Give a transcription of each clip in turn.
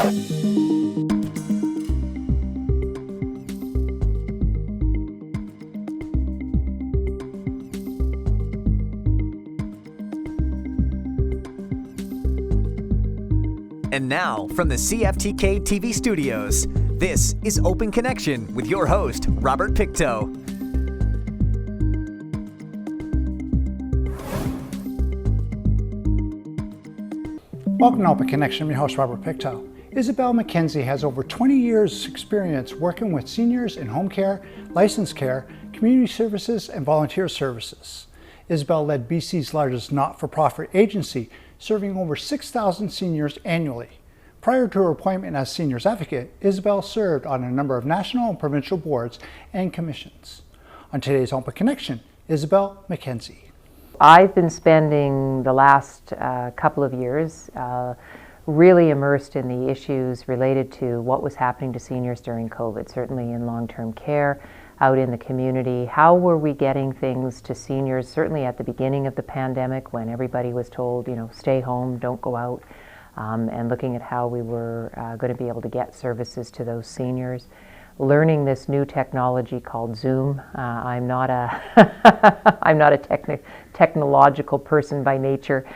And now, from the CFTK-TV studios, this is Open Connection with your host, Robert Pictou. Welcome to Open Connection. I'm your host, Robert Pictou. Isabel McKenzie has over 20 years' experience working with seniors in home care, licensed care, community services, and volunteer services. Isabel led BC's largest not-for-profit agency, serving over 6,000 seniors annually. Prior to her appointment as Seniors Advocate, Isabel served on a number of national and provincial boards and commissions. On today's Open Connection, Isabel McKenzie. I've been spending the last couple of years really immersed in the issues related to what was happening to seniors during COVID, certainly in long-term care, out in the community. How were we getting things to seniors, certainly at the beginning of the pandemic when everybody was told, stay home, don't go out, and looking at how we were going to be able to get services to those seniors. Learning this new technology called Zoom. I'm not a technological person by nature,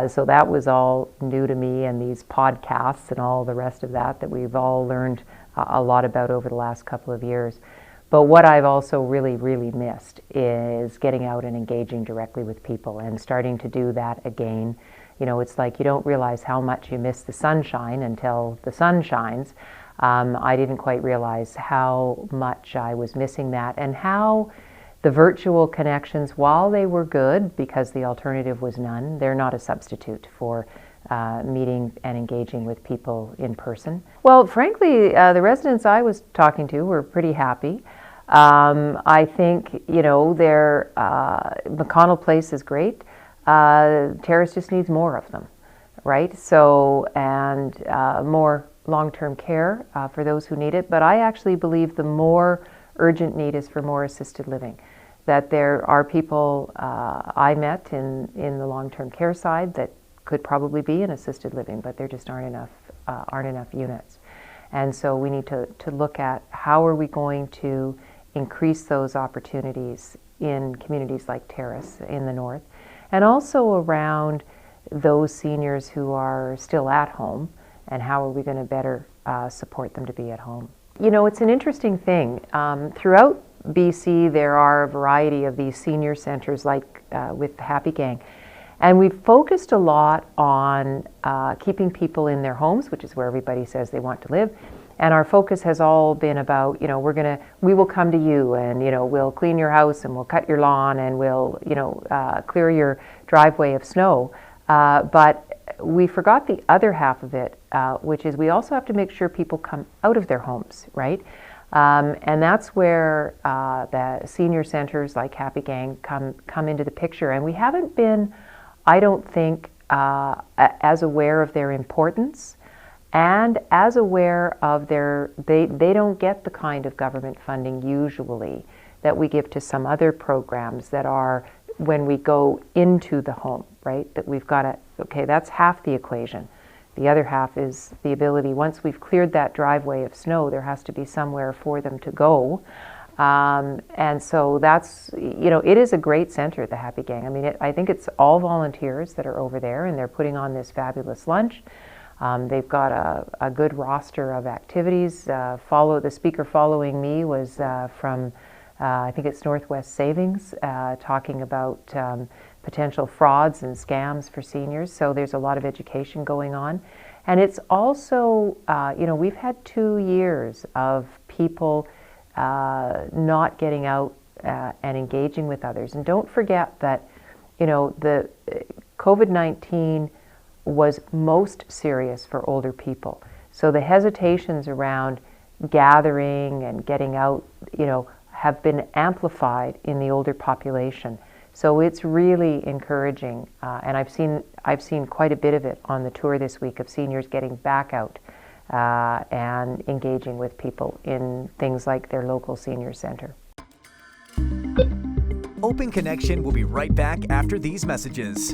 so that was all new to me, and these podcasts and all the rest of that we've all learned a lot about over the last couple of years. But what I've also really, really missed is getting out and engaging directly with people and starting to do that again. It's like you don't realize how much you miss the sunshine until the sun shines. I didn't quite realize how much I was missing that, and how the virtual connections, while they were good because the alternative was none, they're not a substitute for meeting and engaging with people in person. Well, frankly, the residents I was talking to were pretty happy. I think, McConnell Place is great. Terrace just needs more of them, right? So, and more long-term care for those who need it. But I actually believe the more urgent need is for more assisted living. That there are people I met in the long-term care side that could probably be in assisted living, but there just aren't enough units. And so we need to look at how are we going to increase those opportunities in communities like Terrace in the north, and also around those seniors who are still at home, and how are we going to better support them to be at home. It's an interesting thing. Throughout BC, there are a variety of these senior centers like with the Happy Gang. And we've focused a lot on keeping people in their homes, which is where everybody says they want to live. And our focus has all been about, we will come to you, and, we'll clean your house, and we'll cut your lawn, and we'll, clear your driveway of snow. But we forgot the other half of it, which is we also have to make sure people come out of their homes, right? And that's where the senior centers like Happy Gang come into the picture. And we haven't been, I don't think, as aware of their importance, and as aware of they don't get the kind of government funding usually that we give to some other programs that are when we go into the home, right? That we've got to, okay, that's half the equation. The other half is the ability, once we've cleared that driveway of snow, there has to be somewhere for them to go. And so that's, it is a great center, the Happy Gang. I mean, I think it's all volunteers that are over there, and they're putting on this fabulous lunch. They've got a good roster of activities. The speaker following me was from, I think it's Northwest Savings, talking about potential frauds and scams for seniors. So there's a lot of education going on. And it's also, we've had 2 years of people not getting out and engaging with others. And don't forget that, the COVID-19 was most serious for older people. So the hesitations around gathering and getting out, have been amplified in the older population. So it's really encouraging, and I've seen quite a bit of it on the tour this week of seniors getting back out and engaging with people in things like their local senior center. Open Connection will be right back after these messages.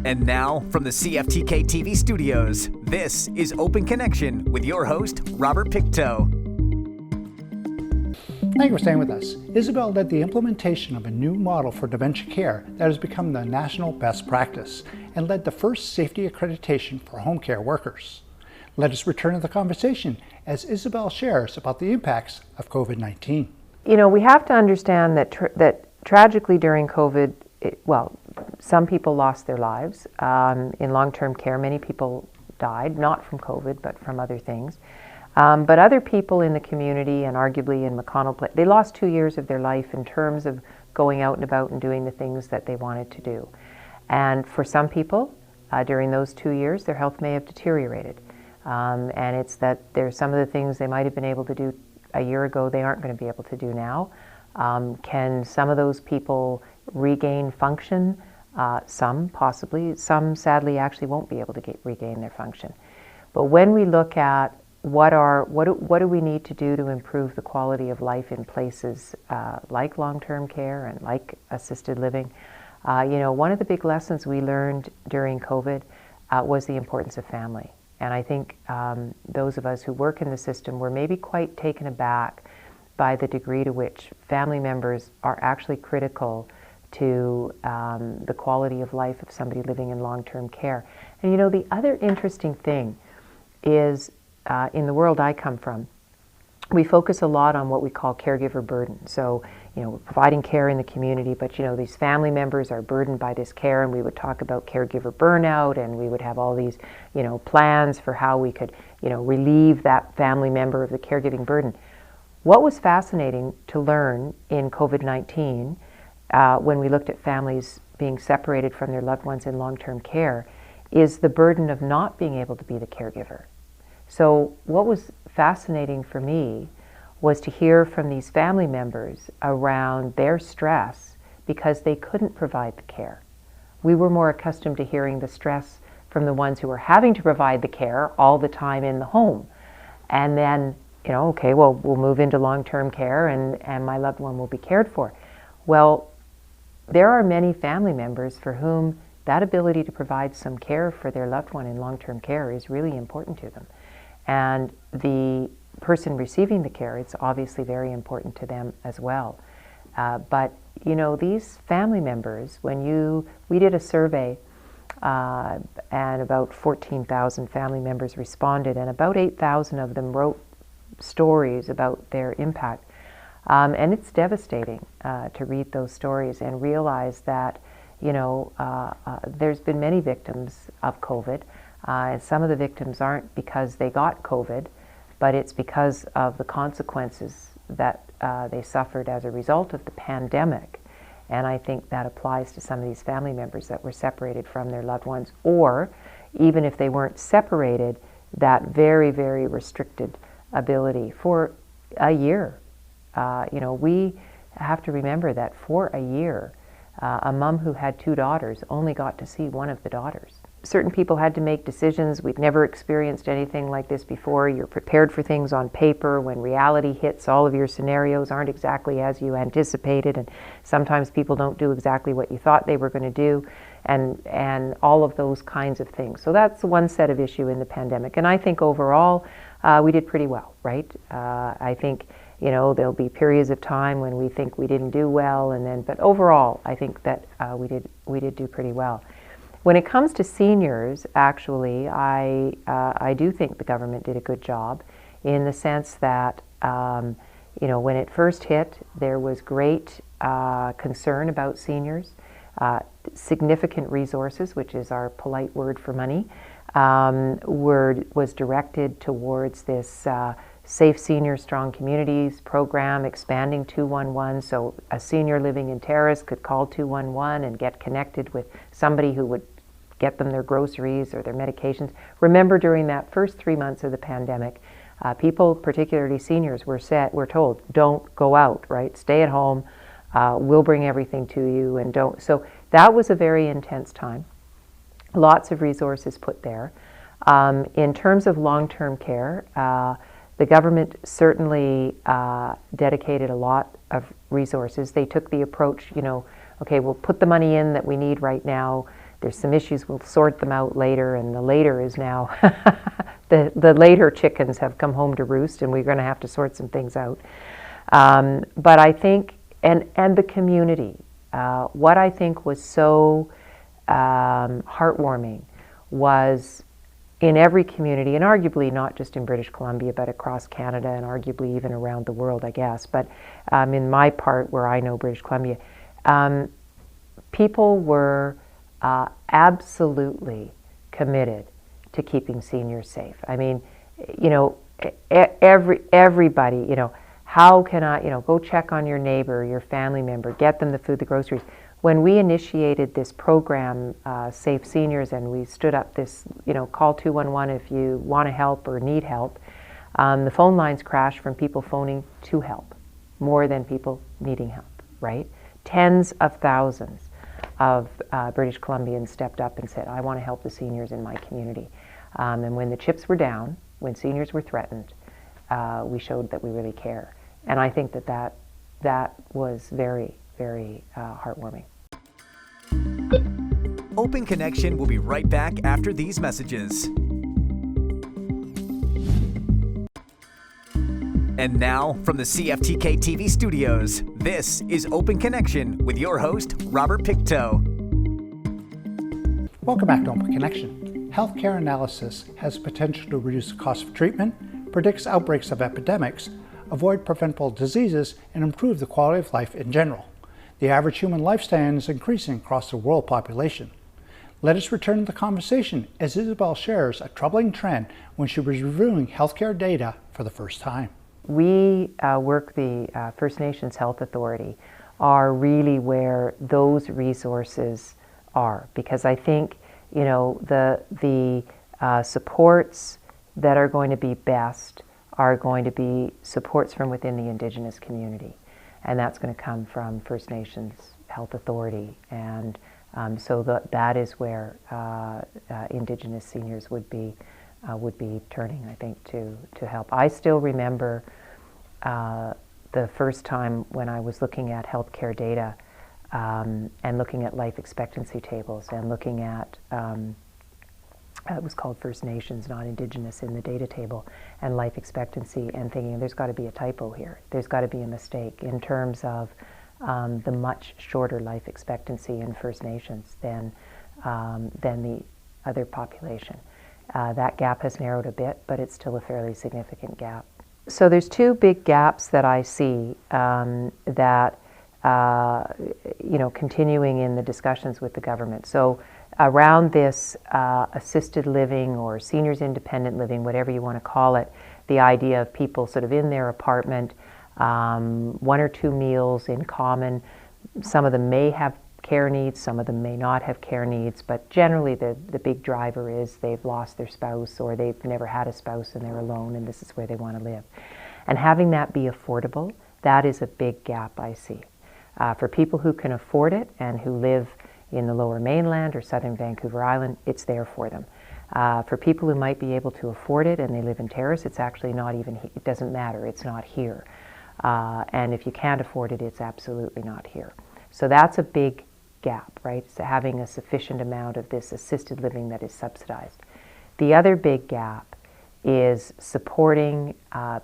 And now, from the CFTK-TV studios, this is Open Connection with your host, Robert Pictou. Thank you for staying with us. Isabel led the implementation of a new model for dementia care that has become the national best practice and led the first safety accreditation for home care workers. Let us return to the conversation as Isabel shares about the impacts of COVID-19. You know, we have to understand that tragically during COVID, some people lost their lives. In long-term care, many people died, not from COVID, but from other things. But other people in the community, and arguably in McConnell, they lost 2 years of their life in terms of going out and about and doing the things that they wanted to do. And for some people, during those 2 years, their health may have deteriorated. And it's that there's some of the things they might have been able to do a year ago they aren't going to be able to do now. Can some of those people regain function? Some possibly. Some sadly actually won't be able to regain their function. But when we look at what do we need to do to improve the quality of life in places like long-term care and like assisted living, one of the big lessons we learned during COVID was the importance of family. And I think those of us who work in the system were maybe quite taken aback by the degree to which family members are actually critical to the quality of life of somebody living in long-term care. And the other interesting thing is in the world I come from, we focus a lot on what we call caregiver burden. So, we're providing care in the community, but these family members are burdened by this care, and we would talk about caregiver burnout, and we would have all these, plans for how we could, relieve that family member of the caregiving burden. What was fascinating to learn in COVID-19, when we looked at families being separated from their loved ones in long-term care, is the burden of not being able to be the caregiver. So what was fascinating for me was to hear from these family members around their stress because they couldn't provide the care. We were more accustomed to hearing the stress from the ones who were having to provide the care all the time in the home. And then, okay, well, we'll move into long-term care and my loved one will be cared for. Well, there are many family members for whom that ability to provide some care for their loved one in long-term care is really important to them. And the person receiving the care, it's obviously very important to them as well. But these family members, we did a survey and about 14,000 family members responded, and about 8,000 of them wrote stories about their impact. And it's devastating to read those stories and realize that, there's been many victims of COVID. And some of the victims aren't because they got COVID, but it's because of the consequences that they suffered as a result of the pandemic. And I think that applies to some of these family members that were separated from their loved ones, or even if they weren't separated, that very, very restricted ability for a year. We have to remember that for a year, a mom who had 2 daughters only got to see one of the daughters. Certain people had to make decisions. We'd never experienced anything like this before. You're prepared for things on paper. When reality hits, all of your scenarios aren't exactly as you anticipated, and sometimes people don't do exactly what you thought they were going to do, and all of those kinds of things. So that's one set of issue in the pandemic. And I think overall, we did pretty well, right? I think, there'll be periods of time when we think we didn't do well, but overall, I think that we did do pretty well. When it comes to seniors, actually, I do think the government did a good job in the sense that, when it first hit, there was great concern about seniors. Significant resources, which is our polite word for money, was directed towards this Safe Senior Strong Communities program, expanding 211, so a senior living in Terrace could call 211 and get connected with somebody who would get them their groceries or their medications. Remember, during that first 3 months of the pandemic, people, particularly seniors, were told, don't go out, right? Stay at home, we'll bring everything to you, and don't. So that was a very intense time. Lots of resources put there. In terms of long-term care, the government certainly dedicated a lot of resources. They took the approach, okay, we'll put the money in that we need right now. there's some issues, we'll sort them out later, and the later is now, the later chickens have come home to roost, and we're going to have to sort some things out. But I think, and the community, what I think was so heartwarming was in every community, and arguably not just in British Columbia, but across Canada and arguably even around the world, I guess. But in my part where I know British Columbia, people were absolutely committed to keeping seniors safe. I mean, you know, everybody, you know, how can I, you know, go check on your neighbor, your family member, get them the food, the groceries. When we initiated this program, Safe Seniors, and we stood up this, you know, call 211 if you want to help or need help, the phone lines crashed from people phoning to help, more than people needing help, right? Tens of thousands of British Columbians stepped up and said, I want to help the seniors in my community. And when the chips were down, when seniors were threatened, we showed that we really care. And I think that was very, very heartwarming. Open Connection will be right back after these messages. And now, from the CFTK-TV studios, this is Open Connection with your host, Robert Pictou. Welcome back to Open Connection. Healthcare analysis has potential to reduce the cost of treatment, predicts outbreaks of epidemics, avoid preventable diseases, and improve the quality of life in general. The average human lifespan is increasing across the world population. Let us return to the conversation as Isabel shares a troubling trend when she was reviewing healthcare data for the first time. We work, the First Nations Health Authority are really where those resources are, because I think, you know, the supports that are going to be best are going to be supports from within the Indigenous community, and that's going to come from First Nations Health Authority, and so that is where Indigenous seniors would be turning, I think, to help. I still remember the first time when I was looking at healthcare data and looking at life expectancy tables and looking at it was called First Nations, not Indigenous, in the data table, and life expectancy, and thinking there's got to be a typo here. There's got to be a mistake in terms of the much shorter life expectancy in First Nations than the other population. That gap has narrowed a bit, but it's still a fairly significant gap. So there's two big gaps that I see that you know, continuing in the discussions with the government. So around this assisted living or seniors independent living, whatever you want to call it, the idea of people sort of in their apartment, one or two meals in common. Some of them may have care needs, some of them may not have care needs, but generally the big driver is they've lost their spouse or they've never had a spouse and they're alone and this is where they want to live. And having that be affordable, that is a big gap I see. For people who can afford it and who live in the Lower Mainland or Southern Vancouver Island, it's there for them. For people who might be able to afford it and they live in Terrace, it's actually not even, it doesn't matter, it's not here. And if you can't afford it, it's absolutely not here. So that's a big gap, right? So having a sufficient amount of this assisted living that is subsidized. The other big gap is supporting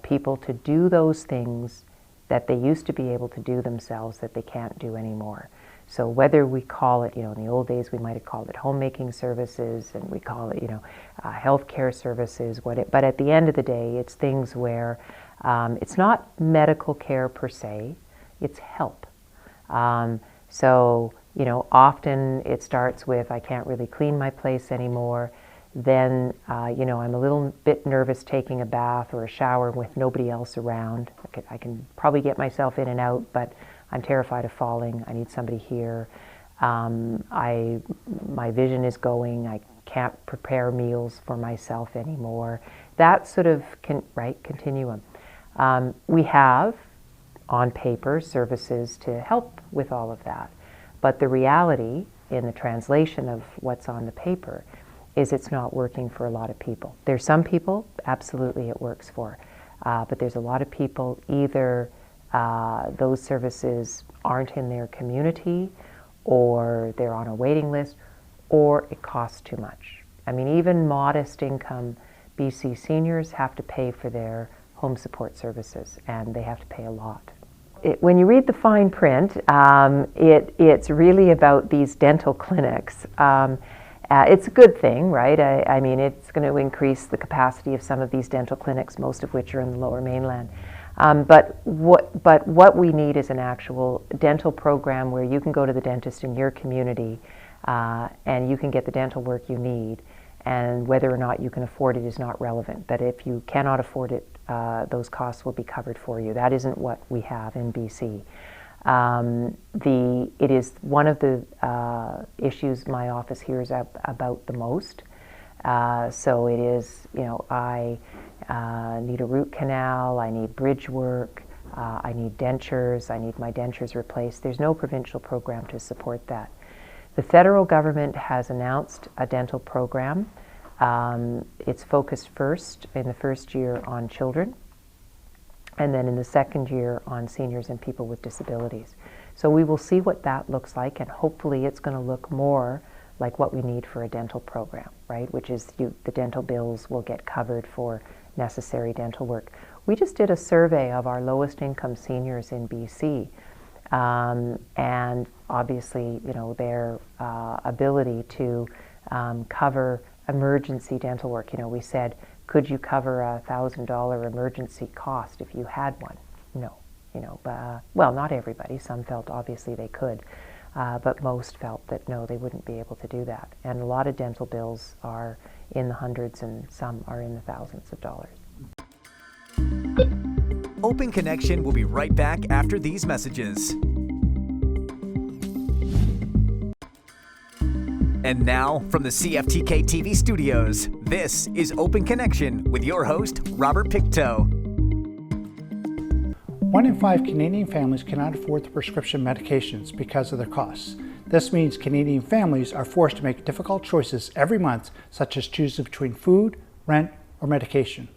people to do those things that they used to be able to do themselves that they can't do anymore. So whether we call it, you know, in the old days we might have called it homemaking services, and we call it, you know, healthcare services, but at the end of the day, it's things where it's not medical care per se, it's help. So, you know, often it starts with, I can't really clean my place anymore. Then, you know, I'm a little bit nervous taking a bath or a shower with nobody else around. I can probably get myself in and out, but I'm terrified of falling. I need somebody here. My vision is going. I can't prepare meals for myself anymore. That sort of continuum. We have, on paper, services to help with all of that. But the reality in the translation of what's on the paper is it's not working for a lot of people. There's some people, absolutely it works for, but there's a lot of people, either those services aren't in their community, or they're on a waiting list, or it costs too much. I mean, even modest income BC seniors have to pay for their home support services, and they have to pay a lot. When you read the fine print, it's really about these dental clinics. It's a good thing, right? I mean, it's going to increase the capacity of some of these dental clinics, most of which are in the Lower Mainland. But what we need is an actual dental program where you can go to the dentist in your community and you can get the dental work you need, and whether or not you can afford it is not relevant. That if you cannot afford it, those costs will be covered for you. That isn't what we have in BC. It is one of the issues my office hears about the most. So it is, I need a root canal, I need bridge work, I need dentures, I need my dentures replaced. There's no provincial program to support that. The federal government has announced a dental program. It's focused first, in the first year, on children, and then in the second year on seniors and people with disabilities. So we will see what that looks like, and hopefully it's going to look more like what we need for a dental program, right? Which is the dental bills will get covered for necessary dental work. We just did a survey of our lowest income seniors in BC, and obviously, their ability to cover emergency dental work. We said, could you cover $1,000 emergency cost if you had one? No. Well, not everybody. Some felt obviously they could, but most felt that no, they wouldn't be able to do that. And a lot of dental bills are in the hundreds and some are in the thousands of dollars. Open Connection will be right back after these messages. And now, from the CFTK-TV studios, this is Open Connection with your host, Robert Pictou. 1 in 5 Canadian families cannot afford the prescription medications because of their costs. This means Canadian families are forced to make difficult choices every month, such as choosing between food, rent, or medication.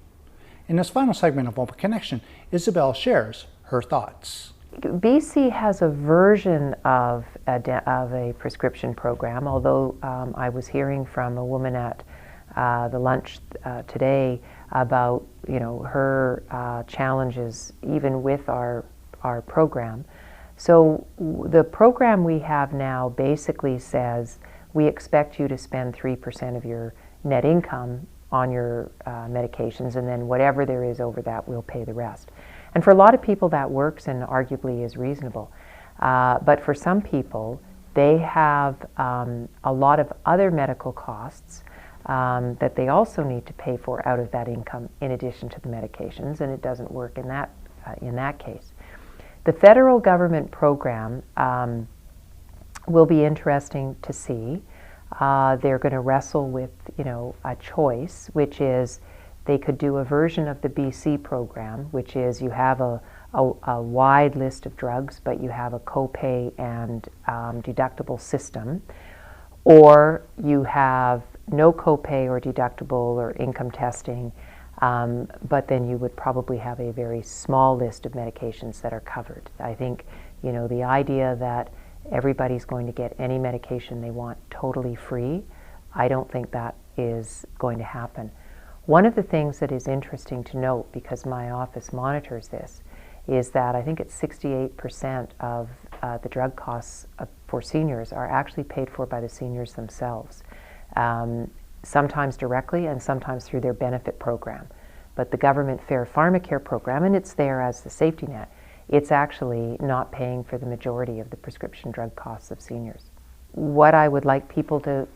In this final segment of Open Connection, Isabel shares her thoughts. BC has a version of a prescription program, although I was hearing from a woman at the lunch today about her challenges even with our program. So the program we have now basically says we expect you to spend 3% of your net income on your medications, and then whatever there is over that, we'll pay the rest. And for a lot of people that works and arguably is reasonable. But for some people, they have a lot of other medical costs that they also need to pay for out of that income in addition to the medications, and it doesn't work in that case. The federal government program will be interesting to see. They're going to wrestle with, a choice, which is they could do a version of the BC program, which is you have a wide list of drugs, but you have a copay and deductible system, or you have no copay or deductible or income testing, but then you would probably have a very small list of medications that are covered. I think, the idea that everybody's going to get any medication they want totally free, I don't think that is going to happen. One of the things that is interesting to note, because my office monitors this, is that I think it's 68% of the drug costs for seniors are actually paid for by the seniors themselves, sometimes directly and sometimes through their benefit program. But the government Fair Pharmacare program, and it's there as the safety net, it's actually not paying for the majority of the prescription drug costs of seniors. What I would like people to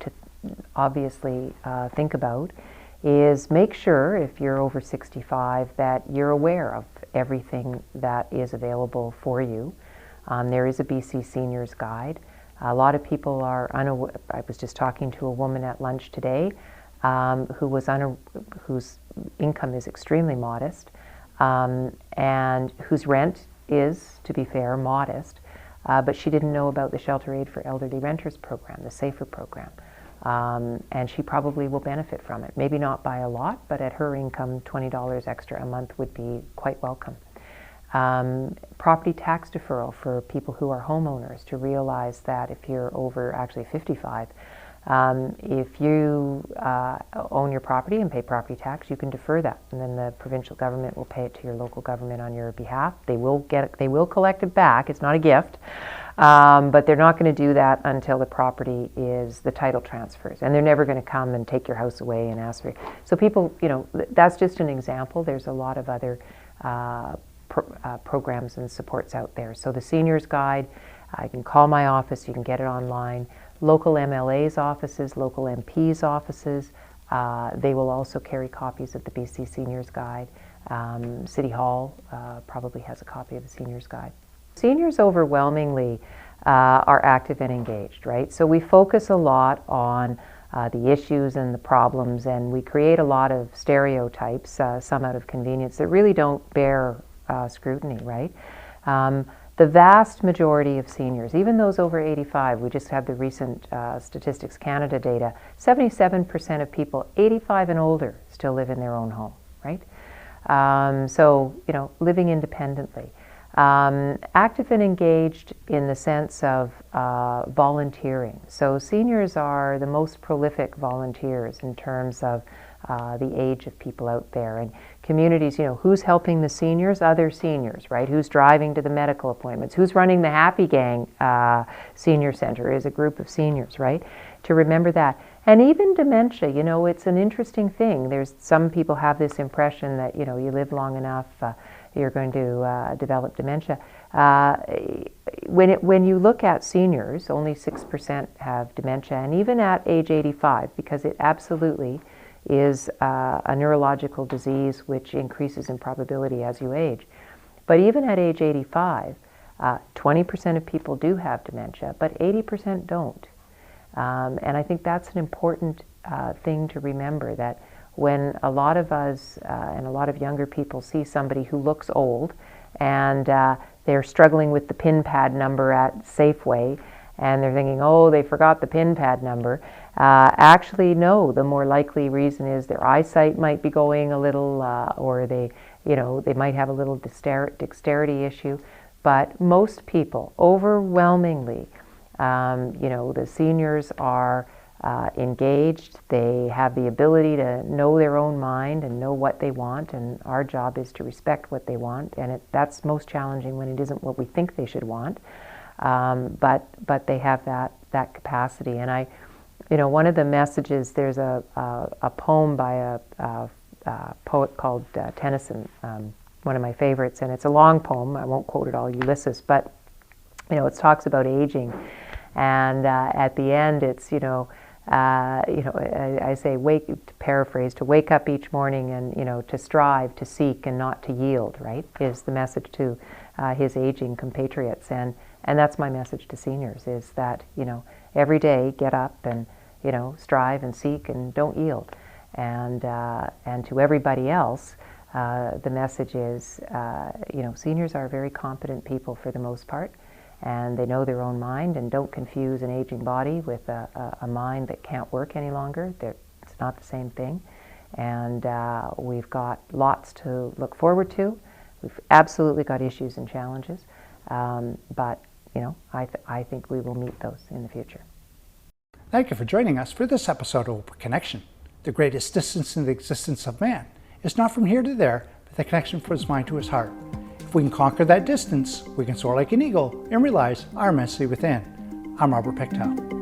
obviously think about is make sure, if you're over 65, that you're aware of everything that is available for you. There is a BC Seniors Guide. A lot of people are unaware. I was just talking to a woman at lunch today whose income is extremely modest, and whose rent is, to be fair, modest, but she didn't know about the Shelter Aid for Elderly Renters program, the SAFER program. And she probably will benefit from it. Maybe not by a lot, but at her income, $20 extra a month would be quite welcome. Property tax deferral for people who are homeowners, to realize that if you're over actually 55, If you own your property and pay property tax, you can defer that, and then the provincial government will pay it to your local government on your behalf. They will collect it back. It's not a gift, but they're not going to do that until the property is the title transfers, and they're never going to come and take your house away and ask for it. So people, that's just an example. There's a lot of other programs and supports out there. So the Seniors Guide, you can call my office. You can get it online. Local MLA's offices, local MP's offices, they will also carry copies of the BC Seniors Guide. City Hall probably has a copy of the Seniors Guide. Seniors overwhelmingly are active and engaged, right? So we focus a lot on the issues and the problems, and we create a lot of stereotypes, some out of convenience, that really don't bear scrutiny, right? The vast majority of seniors, even those over 85, we just had the recent Statistics Canada data, 77% of people 85 and older still live in their own home, right? So, living independently. Active and engaged in the sense of volunteering. So seniors are the most prolific volunteers in terms of the age of people out there. And communities, who's helping the seniors? Other seniors, right? Who's driving to the medical appointments? Who's running the Happy Gang Senior Center is a group of seniors, right? To remember that. And even dementia, it's an interesting thing. There's some people have this impression that, you live long enough, you're going to develop dementia. When you look at seniors, only 6% have dementia, and even at age 85, because it absolutely is a neurological disease which increases in probability as you age. But even at age 85, 20% of people do have dementia, but 80% don't. And I think that's an important thing to remember, that when a lot of us and a lot of younger people see somebody who looks old and they're struggling with the PIN pad number at Safeway, and they're thinking, oh, they forgot the PIN pad number. Actually, no, the more likely reason is their eyesight might be going a little, or they might have a little dexterity issue. But most people, overwhelmingly, the seniors are engaged. They have the ability to know their own mind and know what they want, and our job is to respect what they want. And that's most challenging when it isn't what we think they should want. But they have that capacity. And one of the messages, there's a poem by a poet called Tennyson, one of my favorites, and it's a long poem. I won't quote it all, Ulysses, but it talks about aging, and at the end, it's I say, to paraphrase, to wake up each morning and to strive, to seek, and not to yield. Right, is the message to his aging compatriots, and that's my message to seniors: is that every day get up and strive and seek and don't yield, and to everybody else, the message is seniors are very competent people for the most part, and they know their own mind, and don't confuse an aging body with a mind that can't work any longer. It's not the same thing, and we've got lots to look forward to. We've absolutely got issues and challenges, but I think we will meet those in the future. Thank you for joining us for this episode of Open Connection. The greatest distance in the existence of man is not from here to there, but the connection from his mind to his heart. If we can conquer that distance, we can soar like an eagle and realize our immensity within. I'm Robert Pictou.